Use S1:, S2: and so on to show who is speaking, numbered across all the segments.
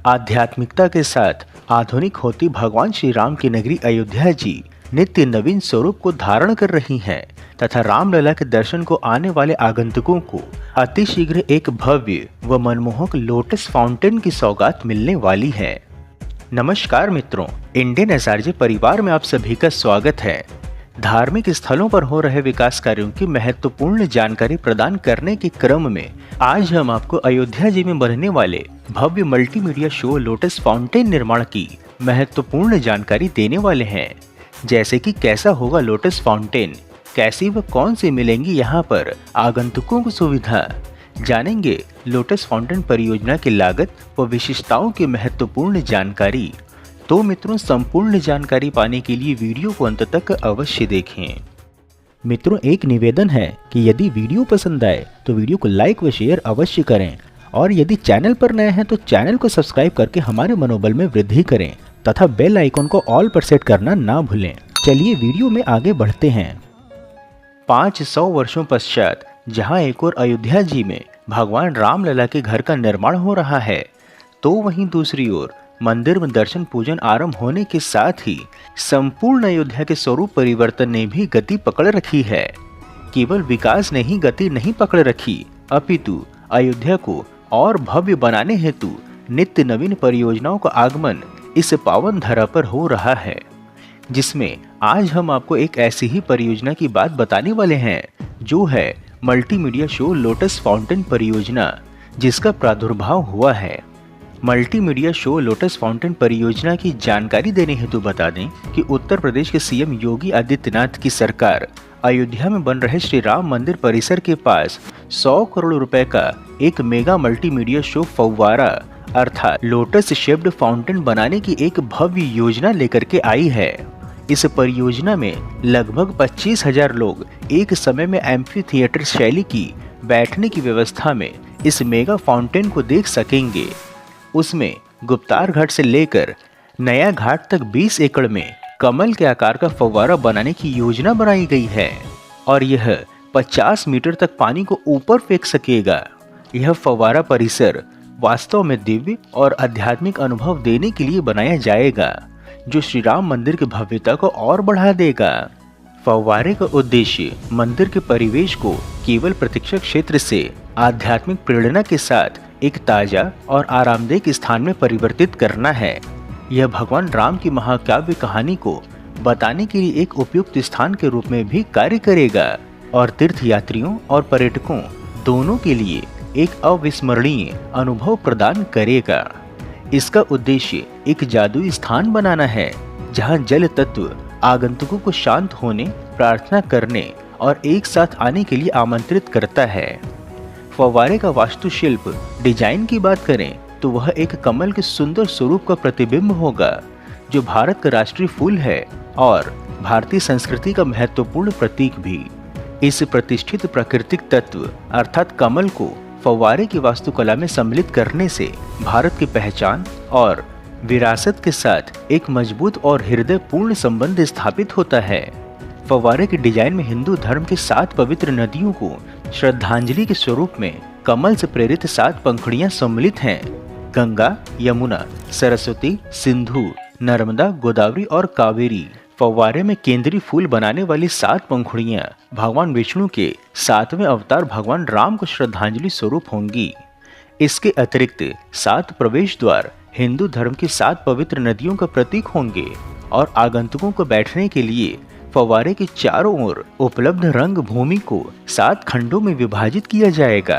S1: आध्यात्मिकता के साथ आधुनिक होती भगवान श्री राम की नगरी अयोध्या जी नित्य नवीन स्वरूप को धारण कर रही है तथा रामलला के दर्शन को आने वाले आगंतुकों को अतिशीघ्र एक भव्य व मनमोहक लोटस फाउंटेन की सौगात मिलने वाली है। नमस्कार मित्रों, इंडियन एसआरजे परिवार में आप सभी का स्वागत है। धार्मिक स्थलों पर हो रहे विकास कार्यों की महत्वपूर्ण जानकारी प्रदान करने के क्रम में आज हम आपको अयोध्या जी में बनने वाले भव्य मल्टीमीडिया शो लोटस फाउंटेन निर्माण की महत्वपूर्ण जानकारी देने वाले हैं। जैसे कि कैसा होगा लोटस फाउंटेन, कैसी व कौन सी मिलेंगी यहाँ पर आगंतुकों को सुविधा, जानेंगे लोटस फाउंटेन परियोजना की लागत व विशेषताओं की महत्वपूर्ण जानकारी। तो मित्रों, संपूर्ण जानकारी पाने के लिए वीडियो को अंत तक अवश्य देखें। मित्रों, एक निवेदन है कि यदि वीडियो पसंद आए तो वीडियो को लाइक व शेयर अवश्य करें और यदि चैनल पर नए हैं तो चैनल को सब्सक्राइब करके हमारे मनोबल में वृद्धि करें तथा बेल आइकन को ऑल पर सेट करना ना भूलें। चलिए वीडियो में आगे बढ़ते हैं। 500 वर्षों पश्चात जहां एक और अयोध्या जी में भगवान रामलला के घर का निर्माण हो रहा है, तो वहीं दूसरी ओर मंदिर में दर्शन पूजन आरंभ होने के साथ ही संपूर्ण अयोध्या के स्वरूप परिवर्तन ने भी गति पकड़ रखी है। केवल विकास ने ही गति नहीं पकड़ रखी, अपितु अयोध्या को और भव्य बनाने हेतु नित्य नवीन परियोजनाओं का आगमन इस पावन धरा पर हो रहा है, जिसमें आज हम आपको एक ऐसी ही परियोजना की बात बताने वाले हैं जो है मल्टीमीडिया शो लोटस फाउंटेन परियोजना, जिसका प्रादुर्भाव हुआ है। मल्टीमीडिया शो लोटस फाउंटेन परियोजना की जानकारी देने हेतु बता दें कि उत्तर प्रदेश के सीएम योगी आदित्यनाथ की सरकार अयोध्या में बन रहे श्री राम मंदिर परिसर के पास 100 करोड़ रुपए का एक मेगा मल्टीमीडिया शो फव्वारा अर्थात लोटस शेप्ड फाउंटेन बनाने की एक भव्य योजना लेकर के आई है। इस परियोजना में लगभग 25,000 लोग एक समय में एम्फी थिएटर शैली की बैठने की व्यवस्था में इस मेगा फाउंटेन को देख सकेंगे। उसमें गुप्तार घाट से लेकर नया घाट तक 20 एकड़ में कमल के आकार का फव्वारा बनाने की योजना बनाई गई है और यह 50 मीटर तक पानी को ऊपर फेंक सकेगा। यह फव्वारा परिसर वास्तव में दिव्य और आध्यात्मिक अनुभव देने के लिए बनाया जाएगा, जो श्री राम मंदिर की भव्यता को और बढ़ा देगा। फव्वारे का उद्देश्य मंदिर के परिवेश को केवल प्रतीक्षा क्षेत्र से आध्यात्मिक प्रेरणा के साथ एक ताजा और आरामदायक स्थान में परिवर्तित करना है। यह भगवान राम की महाकाव्य कहानी को बताने के लिए एक उपयुक्त स्थान के रूप में भी कार्य करेगा और तीर्थयात्रियों और पर्यटकों दोनों के लिए एक अविस्मरणीय अनुभव प्रदान करेगा। इसका उद्देश्य एक जादुई स्थान बनाना है जहां जल तत्व आगंतुकों को शांत होने, प्रार्थना करने और एक साथ आने के लिए आमंत्रित करता है। फव्वारे का वास्तुशिल्प डिजाइन की बात करें तो वह एक कमल के सुंदर स्वरूप का प्रतिबिंब होगा, जो भारत का राष्ट्रीय फूल है और भारतीय संस्कृति का महत्वपूर्ण प्रतीक भी। इस प्रतिष्ठित प्राकृतिक तत्व अर्थात कमल को फव्वारे की वास्तुकला में सम्मिलित करने से भारत की पहचान और विरासत के साथ एक मजबूत और हृदयपूर्ण संबंध स्थापित होता है। फव्वारे के डिजाइन में हिंदू धर्म की 7 पवित्र नदियों को श्रद्धांजलि के स्वरूप में कमल से प्रेरित 7 पंखुड़ियां सम्मिलित हैं। गंगा, यमुना, सरस्वती, सिंधु, नर्मदा, गोदावरी और कावेरी। फव्वारे में केंद्रीय फूल बनाने वाली 7 पंखुड़ियां भगवान विष्णु के 7वें अवतार भगवान राम को श्रद्धांजलि स्वरूप होंगी। इसके अतिरिक्त 7 प्रवेश द्वार हिंदू धर्म की 7 पवित्र नदियों का प्रतीक होंगे और आगंतुकों को बैठने के लिए फव्वारे के चारों ओर उपलब्ध रंग भूमि को 7 खंडों में विभाजित किया जाएगा।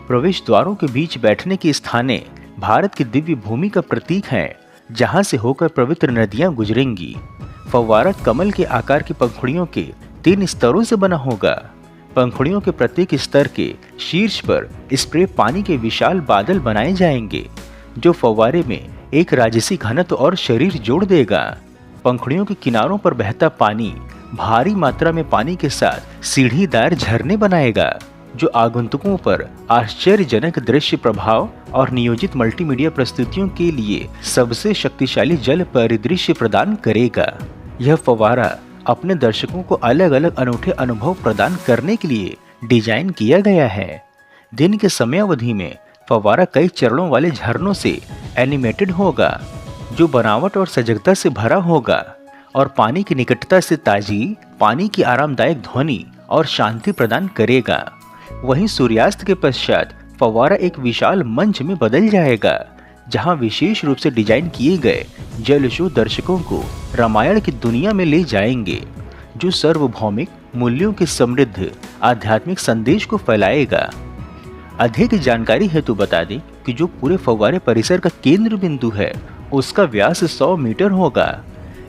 S1: प्रवेश द्वारों के बीच बैठने की स्थानें भारत की दिव्य भूमि का प्रतीक हैं, जहां से होकर पवित्र नदियां गुजरेंगी। फव्वारा कमल के आकार की पंखुड़ियों के 3 स्तरों से बना होगा। पंखुड़ियों के प्रत्येक स्तर के शीर्ष पर स्प्रे पानी के विशाल बादल बनाए जाएंगे, जो फव्वारे में एक राजसी घनत्व और शरीर जोड़ देगा। पंखुड़ियों के किनारों पर बहता पानी भारी मात्रा में पानी के साथ सीढ़ीदार झरने बनाएगा, जो आगंतुकों पर आश्चर्यजनक दृश्य प्रभाव और नियोजित मल्टीमीडिया प्रस्तुतियों के लिए सबसे शक्तिशाली जल परिदृश्य प्रदान करेगा। यह फव्वारा अपने दर्शकों को अलग अलग अनूठे अनुभव प्रदान करने के लिए डिजाइन किया गया है। दिन के समयावधि में फव्वारा कई चरणों वाले झरनों से एनिमेटेड होगा, जो बनावट और सजगता से भरा होगा और पानी की निकटता से ताजी, पानी की आरामदायक ध्वनि और शांति प्रदान करेगा। वहीं सूर्यास्त के पश्चात फव्वारा एक विशाल मंच में बदल जाएगा, जहां विशेष रूप से डिजाइन किए गए जल शो दर्शकों को रामायण की दुनिया में ले जाएंगे, जो सार्वभौमिक मूल्यों के समृद्ध आध्यात्मिक संदेश को फैलाएगा। अधिक जानकारी हेतु बता दें कि जो पूरे फव्वारे परिसर का केंद्र बिंदु है, उसका व्यास 100 मीटर होगा।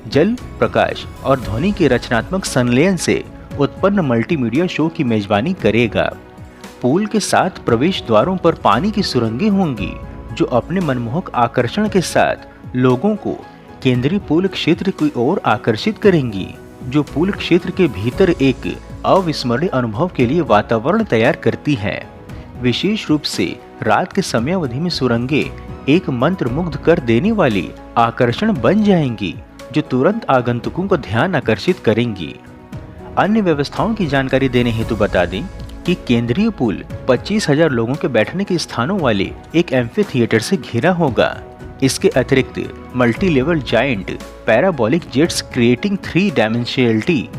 S1: जल, प्रकाश और ध्वनि के रचनात्मक संलयन से उत्पन्न मल्टीमीडिया शो की मेजबानी करेगा। पूल के 7 प्रवेश द्वारों पर पानी की सुरंगें होंगी, जो अपने मनमोहक आकर्षण के साथ लोगों को केंद्रीय पूल क्षेत्र की ओर आकर्षित करेंगी, जो पूल क्षेत्र के भीतर एक अविस्मरणीय अनुभव के लिए वातावरण तैयार करती है। विशेष रूप से रात के समयावधि में सुरंगें एक मंत्रमुग्ध कर देने वाली आकर्षण बन जाएंगी, जो तुरंत आगंतुकों का ध्यान आकर्षित करेंगी। अन्य व्यवस्थाओं की जानकारी देने हेतु बता दें कि केंद्रीय पूल 25,000 लोगों के बैठने के स्थानों वाले एक एम्फी थिएटर से घिरा होगा। इसके अतिरिक्त multi level giant parabolic jets creating 3 dimensionality,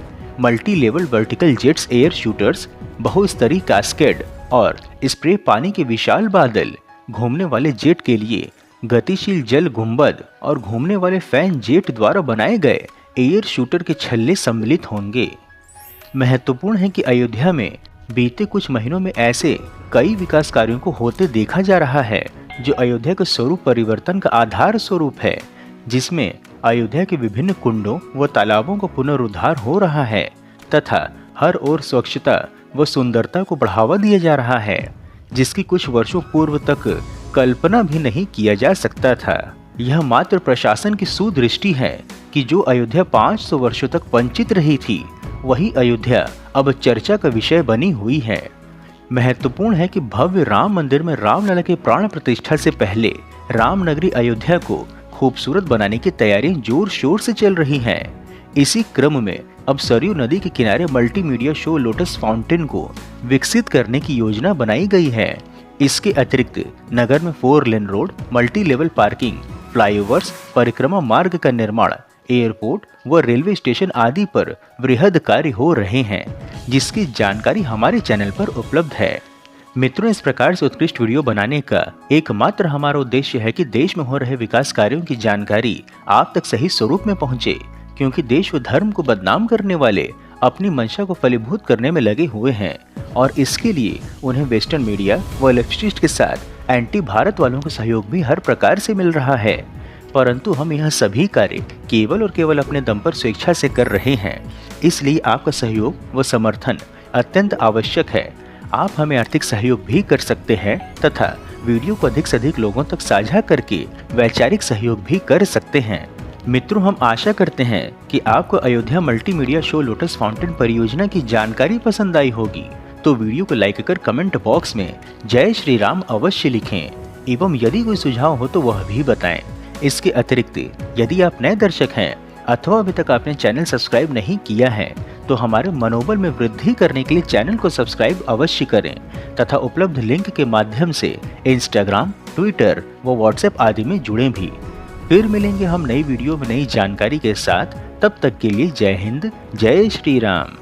S1: multi level vertical jets air shooters, बहुस्तरीय कास्केड और स्प्रे पानी के विशाल बादल, घूमने वाले जेट के लिए गतिशील जल गुंबद और घूमने वाले फैन जेट द्वारा बनाए गए एयर शूटर के छल्ले सम्मिलित होंगे। महत्वपूर्ण है कि अयोध्या में बीते कुछ महीनों में ऐसे कई विकास कार्यों को होते देखा जा रहा है, जो अयोध्या के स्वरूप परिवर्तन का आधार स्वरूप है, जिसमें अयोध्या के विभिन्न कुंडों व तालाबों का पुनरुद्धार हो रहा है तथा हर ओर स्वच्छता व सुंदरता को बढ़ावा दिया जा रहा है, जिसकी कुछ वर्षों पूर्व तक कल्पना भी नहीं किया जा सकता था। यह मात्र प्रशासन की सुदृष्टि है कि जो अयोध्या 500 वर्षों तक वंचित रही थी, वही अयोध्या अब चर्चा का विषय बनी हुई है। महत्वपूर्ण है कि भव्य राम मंदिर में रामलला के प्राण प्रतिष्ठा से पहले रामनगरी अयोध्या को खूबसूरत बनाने की तैयारियां जोर शोर से चल रही हैं। इसी क्रम में अब सरयू नदी के किनारे मल्टीमीडिया शो लोटस फाउंटेन को विकसित करने की योजना बनाई गई है। इसके अतिरिक्त नगर में 4 lane road, multi level parking, flyovers, परिक्रमा मार्ग का निर्माण, एयरपोर्ट व रेलवे स्टेशन आदि पर वृहद कार्य हो रहे हैं, जिसकी जानकारी हमारे चैनल पर उपलब्ध है। मित्रों, इस प्रकार से उत्कृष्ट वीडियो बनाने का एकमात्र हमारा उद्देश्य है कि देश में हो रहे विकास कार्यों की जानकारी आप तक सही स्वरूप में पहुंचे, क्योंकि देश व धर्म को बदनाम करने वाले अपनी मंशा को फलीभूत करने में लगे हुए हैं और इसके लिए उन्हें वेस्टर्न मीडिया व लेफ्टिस्ट के साथ एंटी भारत वालों का सहयोग भी हर प्रकार से मिल रहा है। परंतु हम यह सभी कार्य केवल और केवल अपने दम पर स्वेच्छा से कर रहे हैं, इसलिए आपका सहयोग व समर्थन अत्यंत आवश्यक है। आप हमें आर्थिक सहयोग भी कर सकते हैं तथा वीडियो को अधिक से अधिक लोगों तक साझा करके वैचारिक सहयोग भी कर सकते हैं। मित्रों, हम आशा करते हैं कि आपको Ayodhya multimedia show lotus fountain परियोजना की जानकारी पसंद आई होगी, तो वीडियो को लाइक कर कमेंट बॉक्स में जय श्री राम अवश्य लिखें एवं यदि कोई सुझाव हो तो वह भी बताएं। इसके अतिरिक्त यदि आप नए दर्शक हैं अथवा अभी तक आपने चैनल सब्सक्राइब नहीं किया है, तो हमारे मनोबल में वृद्धि करने के लिए चैनल को सब्सक्राइब अवश्य करें तथा उपलब्ध लिंक के माध्यम से इंस्टाग्राम, ट्विटर व व्हाट्सएप आदि में जुड़े भी। फिर मिलेंगे हम नई वीडियो में नई जानकारी के साथ। तब तक के लिए जय हिंद, जय श्री राम।